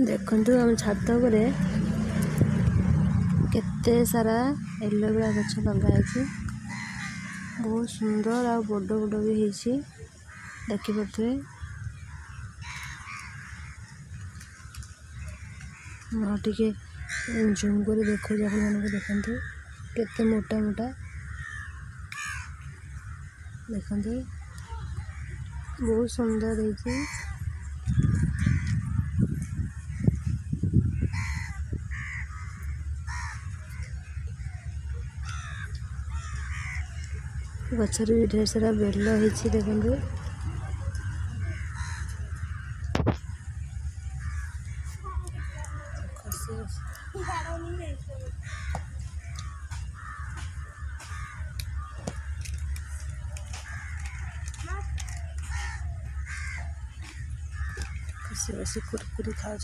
देखु आम छात उपरे केते सारा एलोवेरा गछ लगाई बहुत सुंदर आ बड़ बड़ भी होती देखिपे टे जूम कर देखो देखते केते मोटा मोटा देखते बहुत सुंदर है। गचर भी ढेर सारा बेल होती देखते खुशी बस कुरकुरी खाऊँ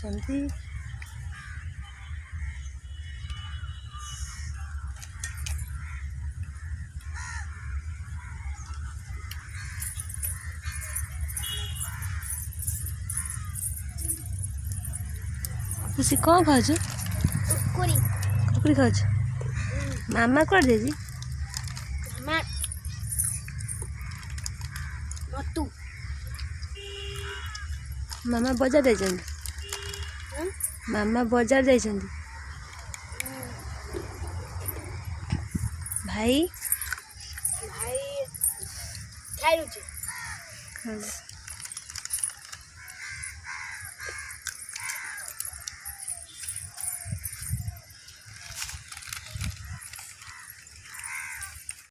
खुशी कौन खाऊ कुरकुरी खाऊ मामा कर दे मामा बजार जाइछन्ति मामा बजार जाइछन्ति भाई भाई खाई